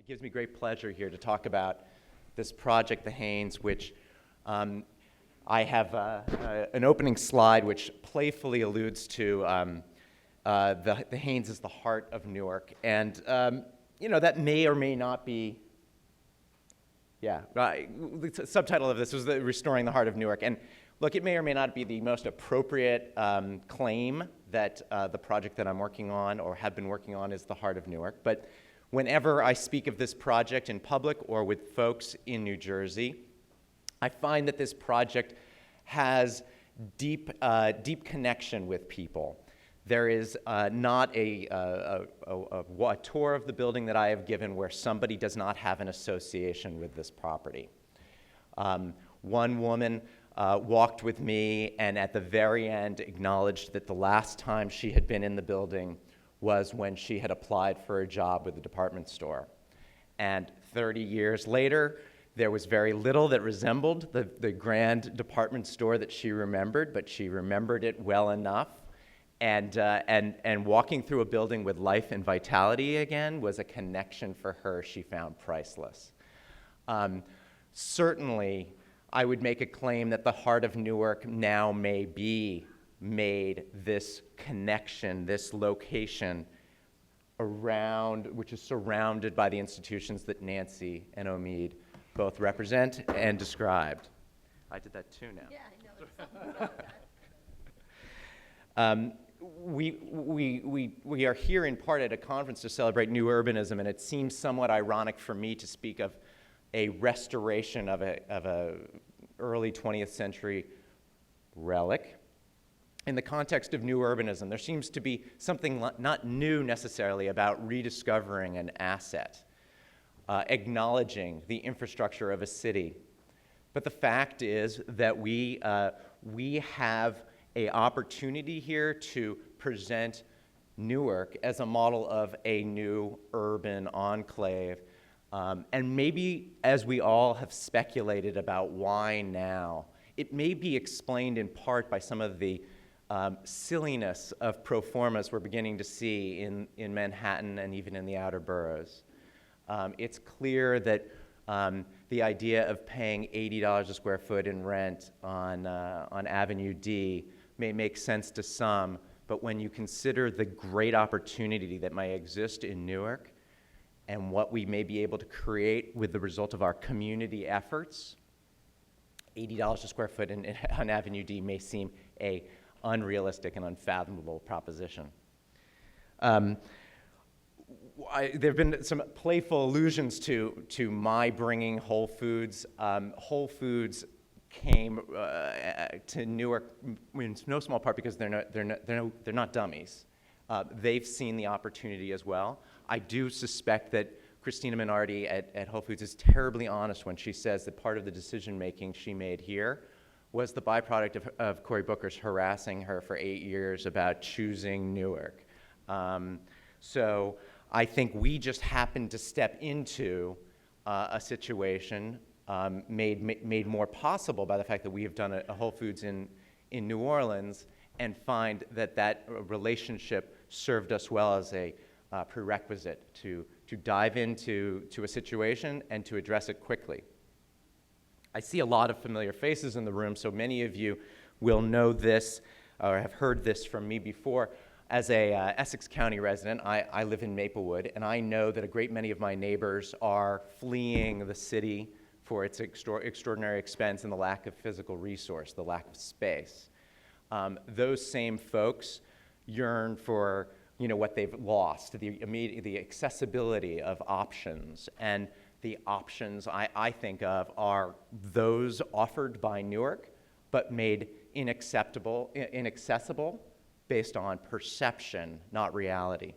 gives me great pleasure here to talk about this project, the Hahnes, which I have an opening slide which playfully alludes to the Hahnes is the heart of Newark. And, that may or may not be, the subtitle of this was Restoring the Heart of Newark. And look, it may or may not be the most appropriate claim that the project that I'm working on or have been working on is the heart of Newark. But whenever I speak of this project in public or with folks in New Jersey, I find that this project has deep connection with people. There is not a tour of the building that I have given where somebody does not have an association with this property. One woman walked with me and at the very end acknowledged that the last time she had been in the building was when she had applied for a job with the department store. And 30 years later, there was very little that resembled the grand department store that she remembered, but she remembered it well enough. And walking through a building with life and vitality again was a connection for her she found priceless. Certainly, I would make a claim that the heart of Newark now may be made this connection, this location around, which is surrounded by the institutions that Nancy and Omid both represent and described. I did that too now. Yeah, I know. There's something about that. We are here in part at a conference to celebrate new urbanism, and it seems somewhat ironic for me to speak of a restoration of a early 20th century relic. In the context of new urbanism, there seems to be something not new necessarily about rediscovering an asset, acknowledging the infrastructure of a city. But the fact is that we have an opportunity here to present Newark as a model of a new urban enclave. And maybe, as we all have speculated about why now, it may be explained in part by some of the silliness of pro formas we're beginning to see in Manhattan and even in the outer boroughs. It's clear that the idea of paying $80 a square foot in rent on Avenue D may make sense to some, but when you consider the great opportunity that may exist in Newark and what we may be able to create with the result of our community efforts, $80 a square foot on Avenue D may seem a unrealistic and unfathomable proposition. There have been some playful allusions to my bringing Whole Foods. Whole Foods came to Newark in no small part because they're not dummies. They've seen the opportunity as well. I do suspect that Christina Minardi at Whole Foods is terribly honest when she says that part of the decision-making she made here was the byproduct of Cory Booker's harassing her for 8 years about choosing Newark. So I think we just happened to step into a situation made more possible by the fact that we have done a Whole Foods in New Orleans and find that relationship served us well as a prerequisite to dive into a situation and to address it quickly. I see a lot of familiar faces in the room, so many of you will know this or have heard this from me before. As a Essex County resident, I live in Maplewood, and I know that a great many of my neighbors are fleeing the city for its extraordinary expense and the lack of physical resource, the lack of space. Those same folks yearn for what they've lost, the accessibility of options. And the options I think of are those offered by Newark, but made inaccessible based on perception, not reality.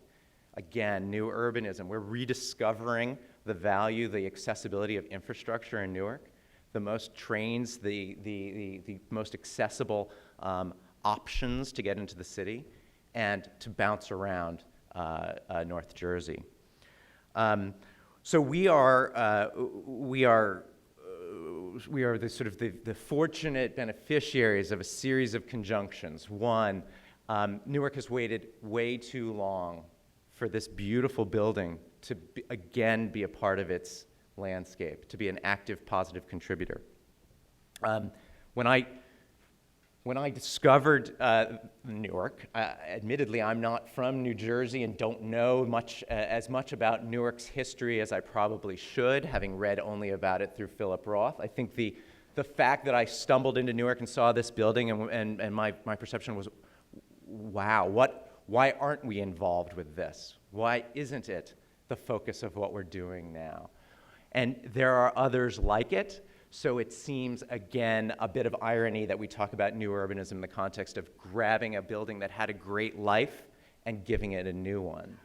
Again, new urbanism. We're rediscovering the value, the accessibility of infrastructure in Newark. The most trains, the most accessible options to get into the city and to bounce around North Jersey. So we are the sort of the fortunate beneficiaries of a series of conjunctions. One, Newark has waited way too long for this beautiful building to again be a part of its landscape, to be an active, positive contributor. When I discovered Newark, admittedly, I'm not from New Jersey and don't know as much about Newark's history as I probably should, having read only about it through Philip Roth. I think the fact that I stumbled into Newark and saw this building and my perception was, wow, why aren't we involved with this? Why isn't it the focus of what we're doing now? And there are others like it. So it seems, again, a bit of irony that we talk about new urbanism in the context of grabbing a building that had a great life and giving it a new one.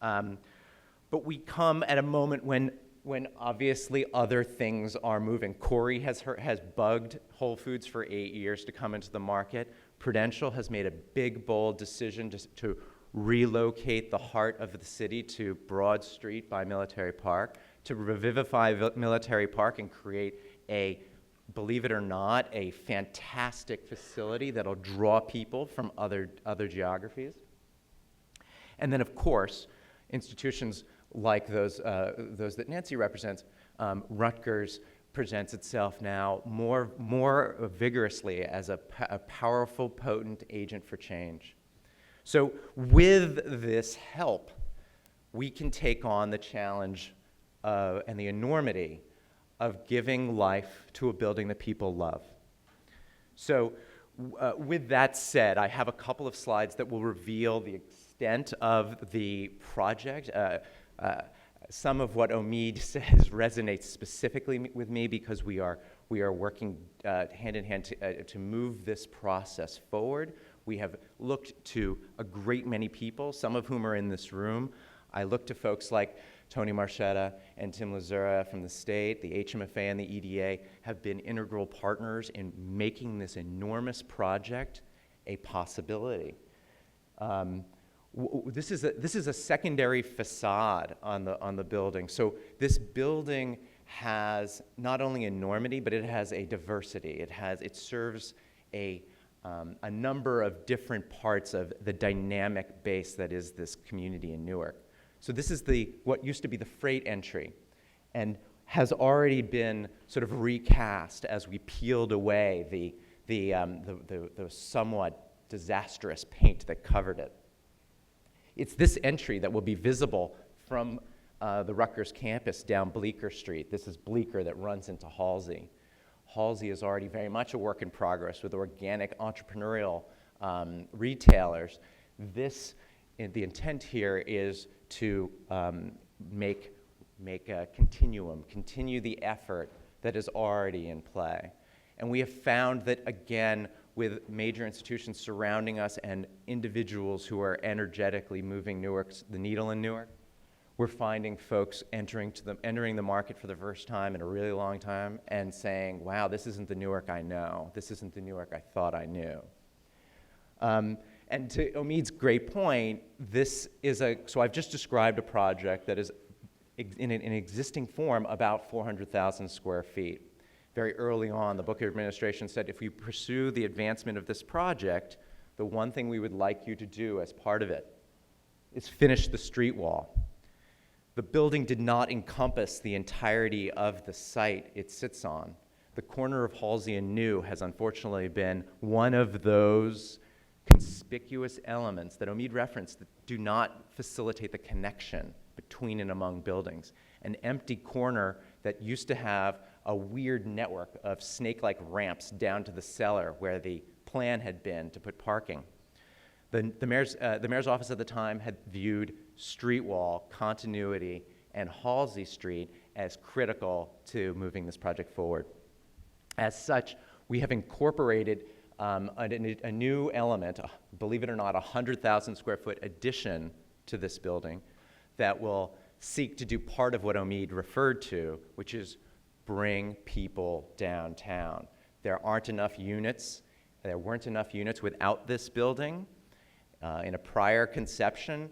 But we come at a moment when obviously other things are moving. Corey has bugged Whole Foods for 8 years to come into the market. Prudential has made a big, bold decision to relocate the heart of the city to Broad Street by Military Park, to revivify Military Park and create believe it or not, a fantastic facility that'll draw people from other geographies. And then, of course, institutions like those that Nancy represents, Rutgers presents itself now more vigorously as a powerful, potent agent for change. So with this help, we can take on the challenge and the enormity of giving life to a building that people love. So with that said, I have a couple of slides that will reveal the extent of the project. Some of what Omid says resonates specifically with me because we are working hand in hand to move this process forward. We have looked to a great many people, some of whom are in this room. I look to folks like Tony Marchetta and Tim Lazura from the state. The HMFA and the EDA have been integral partners in making this enormous project a possibility. This is a secondary facade on the building. So this building has not only enormity, but it has a diversity. It serves a number of different parts of the dynamic base that is this community in Newark. So this is what used to be the freight entry, and has already been sort of recast as we peeled away the somewhat disastrous paint that covered it. It's this entry that will be visible from the Rutgers campus down Bleecker Street. This is Bleecker that runs into Halsey. Halsey is already very much a work in progress with organic entrepreneurial retailers. The intent here is to make a continuum, continue the effort that is already in play. And we have found that, again, with major institutions surrounding us and individuals who are energetically moving the needle in Newark, we're finding folks entering the market for the first time in a really long time and saying, wow, this isn't the Newark I know. This isn't the Newark I thought I knew. And to Omid's great point, so I've just described a project that is in an existing form about 400,000 square feet. Very early on, the Booker administration said, if we pursue the advancement of this project, the one thing we would like you to do as part of it is finish the street wall. The building did not encompass the entirety of the site it sits on. The corner of Halsey and New has unfortunately been one of those conspicuous elements that Omid referenced that do not facilitate the connection between and among buildings. An empty corner that used to have a weird network of snake-like ramps down to the cellar where the plan had been to put parking. The mayor's office at the time had viewed street wall, continuity, and Halsey Street as critical to moving this project forward. As such, we have incorporated a new element, believe it or not, 100,000 square foot addition to this building that will seek to do part of what Omid referred to, which is bring people downtown. There weren't enough units without this building. In a prior conception,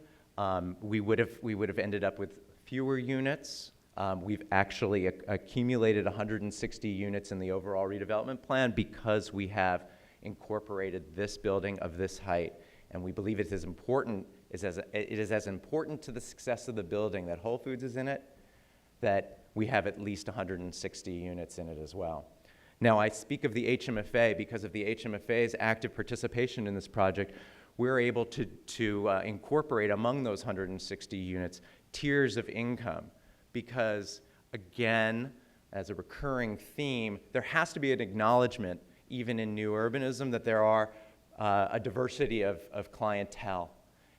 we would have ended up with fewer units. We've actually accumulated 160 units in the overall redevelopment plan because we have incorporated this building of this height, and we believe it is important it is as important to the success of the building that Whole Foods is in it, that we have at least 160 units in it as well. Now, I speak of the HMFA because of the HMFA's active participation in this project. We're able to incorporate among those 160 units tiers of income because, again, as a recurring theme, there has to be an acknowledgement, even in new urbanism, that there are a diversity of clientele.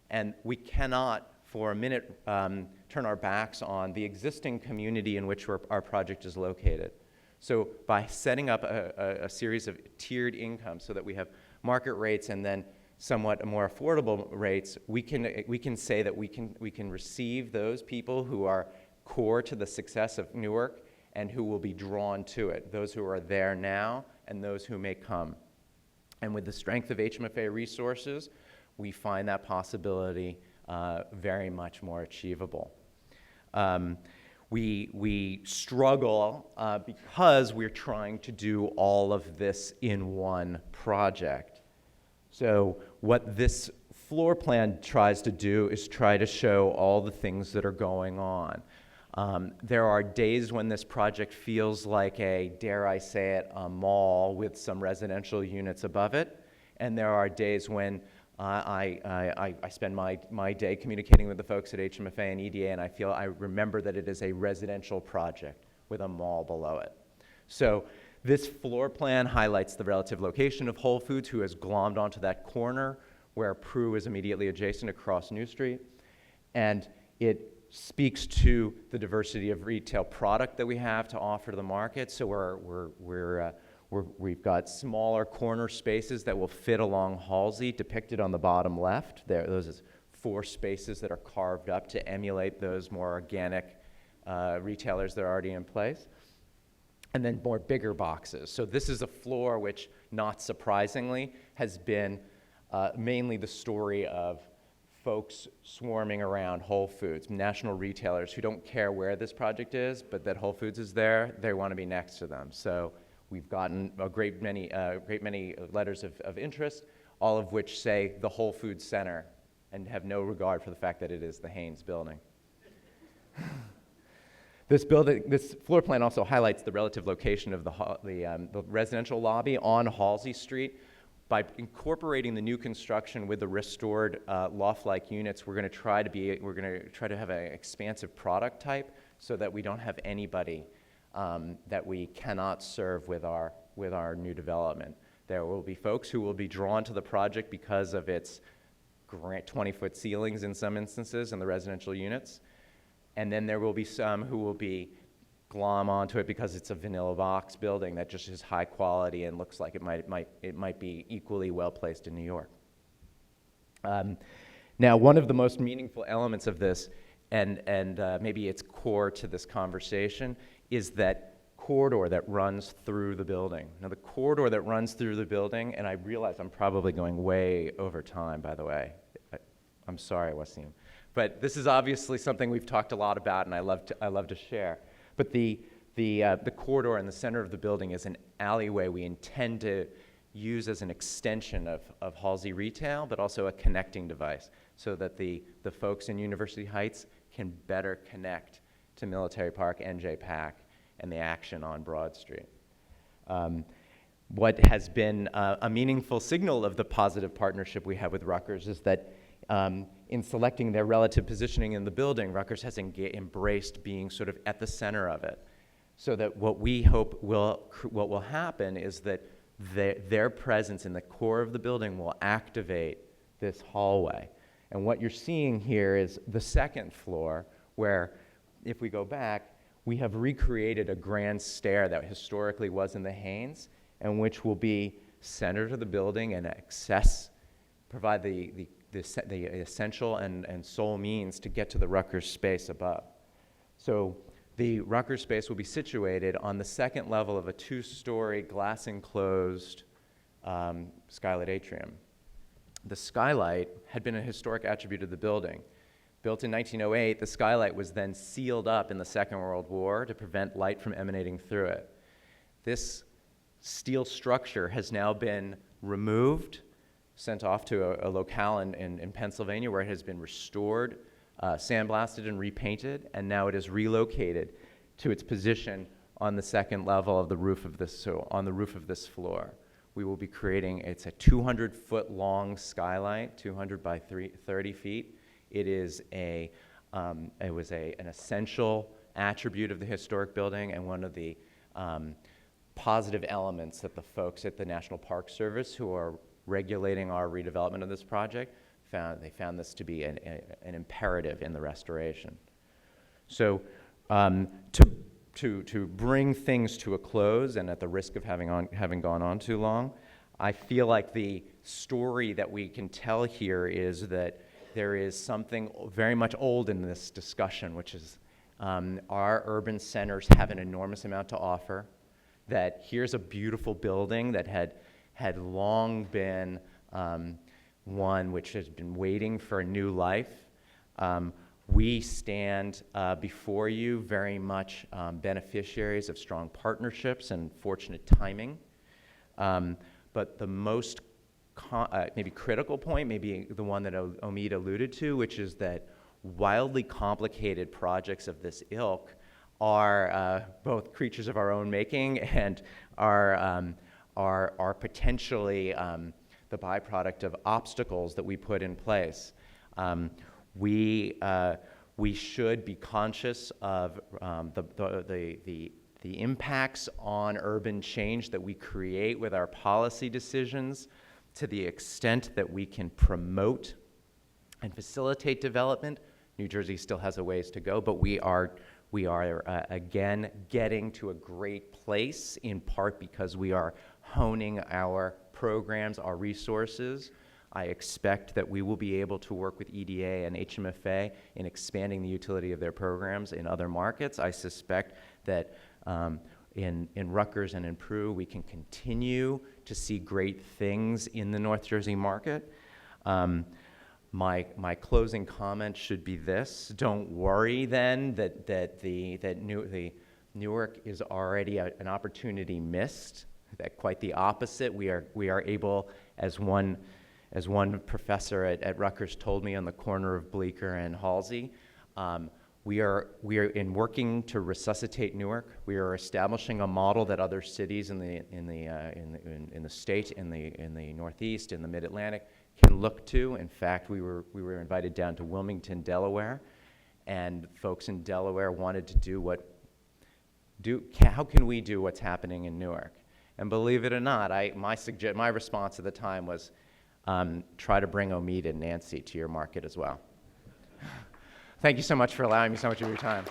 And we cannot, for a minute, turn our backs on the existing community in which our project is located. So by setting up a series of tiered incomes so that we have market rates and then somewhat more affordable rates, we can say that we can receive those people who are core to the success of Newark and who will be drawn to it, those who are there now and those who may come. And with the strength of HMFA resources, we find that possibility very much more achievable. We struggle because we're trying to do all of this in one project. So what this floor plan tries to do is try to show all the things that are going on. There are days when this project feels like dare I say it, a mall with some residential units above it. And there are days when I spend my day communicating with the folks at HMFA and EDA, and I remember that it is a residential project with a mall below it. So this floor plan highlights the relative location of Whole Foods, who has glommed onto that corner where Prue is immediately adjacent across New Street. And it speaks to the diversity of retail product that we have to offer to the market. So we've got smaller corner spaces that will fit along Halsey, depicted on the bottom left. Those are 4 spaces that are carved up to emulate those more organic retailers that are already in place. And then more bigger boxes. So this is a floor which, not surprisingly, has been mainly the story of folks swarming around Whole Foods, national retailers who don't care where this project is, but that Whole Foods is there, they want to be next to them. So we've gotten a great many letters of interest, all of which say the Whole Foods Center and have no regard for the fact that it is the Haynes building. This floor plan also highlights the relative location of the residential lobby on Halsey Street. By incorporating the new construction with the restored loft-like units, we're going to try to have an expansive product type so that we don't have anybody that we cannot serve with our new development. There will be folks who will be drawn to the project because of its 20-foot ceilings in some instances in the residential units. And then there will be some who will be glom onto it because it's a vanilla box building that just is high quality and looks like it might be equally well placed in New York. Now, one of the most meaningful elements of this, and maybe it's core to this conversation, is that corridor that runs through the building. Now, the corridor that runs through the building, and I realize I'm probably going way over time, by the way. I'm sorry, Wasim. But this is obviously something we've talked a lot about, and I love to share. But the corridor in the center of the building is an alleyway we intend to use as an extension of Halsey retail, but also a connecting device, so that the folks in University Heights can better connect to Military Park, NJ-PAC, and the action on Broad Street. What has been a meaningful signal of the positive partnership we have with Rutgers is that in selecting their relative positioning in the building, Rutgers has embraced being sort of at the center of it. So that what we hope what will happen is that their presence in the core of the building will activate this hallway. And what you're seeing here is the second floor, where, if we go back, we have recreated a grand stair that historically was in the Haynes, and which will be center to the building and provide the essential and sole means to get to the Rutgers space above. So the Rutgers space will be situated on the second level of a 2-story glass-enclosed skylight atrium. The skylight had been a historic attribute of the building. Built in 1908, the skylight was then sealed up in the Second World War to prevent light from emanating through it. This steel structure has now been removed, sent off to a locale in Pennsylvania where it has been restored, sandblasted and repainted, and now it is relocated to its position on the second level of the roof of this, so on the roof of this floor. We will be creating, it's a 200-foot long skylight, 200 by 30 feet. It is it was an essential attribute of the historic building and one of the positive elements that the folks at the National Park Service who are regulating our redevelopment of this project found this to be an imperative in the restoration. So to bring things to a close, and at the risk of having gone on too long, I feel like the story that we can tell here is that there is something very much old in this discussion, which is our urban centers have an enormous amount to offer, that here's a beautiful building that had long been one which has been waiting for a new life. We stand before you very much beneficiaries of strong partnerships and fortunate timing. But the most maybe critical point, maybe the one that Omid alluded to, which is that wildly complicated projects of this ilk are both creatures of our own making and are potentially the byproduct of obstacles that we put in place. We should be conscious of the impacts on urban change that we create with our policy decisions, to the extent that we can promote and facilitate development. New Jersey still has a ways to go, but we are again getting to a great place, in part because we are honing our programs, our resources. I expect that we will be able to work with EDA and HMFA in expanding the utility of their programs in other markets. I suspect that in Rutgers and in Peru, we can continue to see great things in the North Jersey market. My closing comment should be this: don't worry then that Newark is already an opportunity missed. That quite the opposite. We are able, as one professor at Rutgers told me on the corner of Bleecker and Halsey, we are in working to resuscitate Newark. We are establishing a model that other cities in the state, in the Northeast, in the Mid-Atlantic can look to. In fact, we were invited down to Wilmington, Delaware, and folks in Delaware wanted to how can we do what's happening in Newark? And believe it or not, my response at the time was, try to bring Omid and Nancy to your market as well. Thank you so much for allowing me so much of your time.